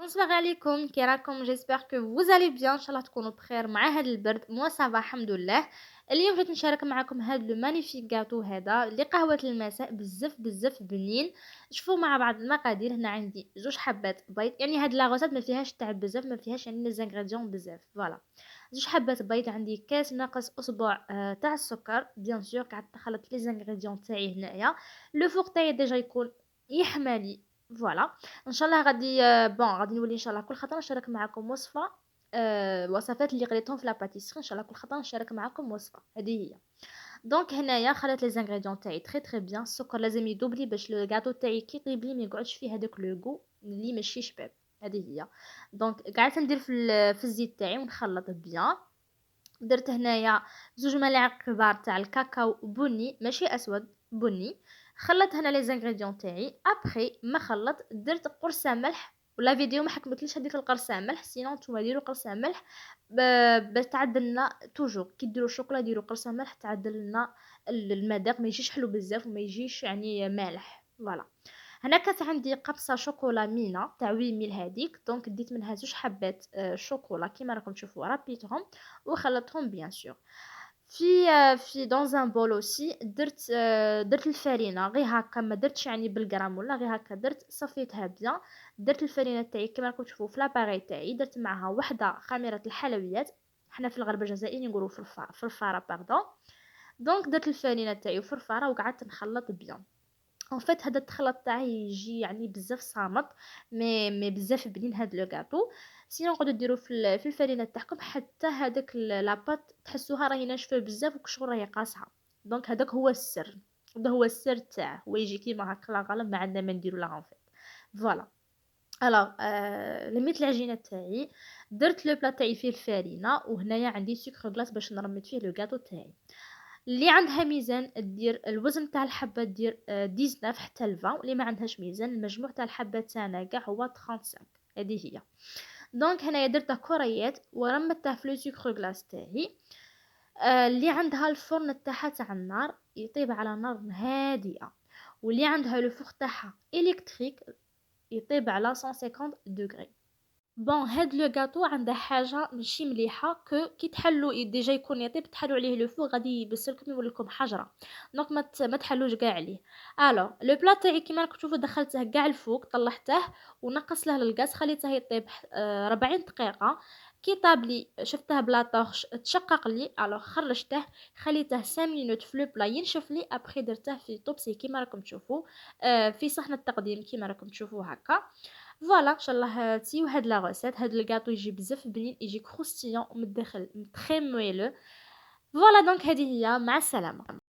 bonsoir عليكم كي راكم جيسبر كو vous allez bien ان شاء الله تكونوا بخير مع هذا البرد موا صافا الحمد لله. اليوم بغيت نشارك معكم هذا لو مانيفيك غاتو هذا لقهوه المساء بزاف بزاف بنين. شوفوا مع بعض المقادير. هنا عندي زوج حبات بيض، يعني هاد لا غوسات ما فيهاش تعب بزاف، ما فيهاش يعني لي زانغريديون بزاف. فوالا زوج حبات بيض، عندي كاس ناقص اصبع تاع السكر بيان سور. قعدت نخلط لي زانغريديون تاعي هنايا. لو فوق تاعي ديجا يكون يحمالي. فوالا ان شاء الله غادي غادي نولي ان شاء الله كل خطره نشارك معكم وصفه. وصفات اللي قريتهم في لاباتيسري ان شاء الله كل خطره نشارك معكم وصفه. هذه هي. دونك هنايا خليت لي زانغريديون تاعي تري بيان. السكر لازم يدوب لي باش لو غاتو تاعي كي يطيب لي ما يقعدش فيه هذاك لو غو اللي ماشي شباب. هذه هي. دونك قعدت ندير في الزيت تاعي ونخلط بيان. درت هنايا زوج ملاعق كبار تاع الكاكاو بني ماشي اسود، بني. خلطت هنا لي زانغريديون تاعي. ابري ما خلط درت قرصه ملح، ولا فيديو ما حكمتليش هذيك القرصه ملح، سينون نتوما ديروا قرصه ملح باش تعدل لنا. توجور كي ديروا الشوكولا ديروا قرصه ملح تعدل لنا المذاق، ما يجيش حلو بزاف وما يجيش يعني مالح. فوالا هنا كانت عندي قبصه شوكولا مينا تاع 800 هذيك. دونك ديت منها زوج حبات شوكولا كيما راكم تشوفوا ربيتهم وخلطتهم بيان سور في دون ان بول. اوسي درت الفرينه غير هكا، ما درتش يعني بالغرام ولا غير هكا، درت صفيتها بيان. درت الفرينه تاعي كيما راكم تشوفوا في لاباري تاعي. درت معها وحده خميره الحلويات، حنا في الغرب الجزائري نقولوا فرفاره باردون. دونك درت الفرينه تاعي وفرفاره وقعدت نخلط بيان. ان فيت هذا التخلط تاعي يجي يعني بزاف صامت، مي بزاف بنين هاد لو غاتو. سينو نقعدوا ديروا في الفرينه تاعكم حتى هذاك لاباط تحسوها راهي ناشفه بزاف وكشغل راهي قاصحه. دونك هذاك هو السر، هذا هو السر تاعه، هو يجي كيما هكا لا غالب ما عندنا ما نديرو لا ان فيت. فوالا الوغ لميت العجينه تاعي. درت لو بلا تاعي فيه الفرينه، وهنايا عندي سكر غلاس باش نرمد فيه لو غاتو تاعي. اللي عندها ميزان دير الوزن تاع الحبه دير 19 حتى 20. واللي ما عندهاش ميزان المجموع تاع الحبات تاعنا كاع هو 35. هذه هي. دونك هنايا درتها كريات ورمتها في لو سكر غلاس تاعي. اللي عندها الفرن تاعها تاع النار يطيب على نار هادئه، واللي عندها لو فوق تاعها الكتريك يطيب على 150 دوغري. بون هاد لو غاتو عنده حاجه ماشي مليحه، كي تحلو ديجا يكون يطيب تحلو عليه لو فوق غادي يبسلكم يولي لكم حجره. دونك ما تحلوش كاع عليه. الو لو بلا تاعي كيما راكم تشوفوا دخلته كاع الفوق طلعته ونقص له الغاز خليته يطيب 40 دقيقه. كي طاب لي شفته بلا طرش تشقق لي، الو خرجته خليته 5 مينوت في لو بلا ينشف لي. ابري درته في طوبسي كيما راكم تشوفوا في صحن التقديم كيما راكم تشوفوا هكا. فوالا ان شاء الله تسيو هاد لا غوسيت. هاد الكاطو يجي بزاف بنين، يجي كروستيون ومن الداخل تري مويلو. فوالا دونك هذه هي، مع السلامه.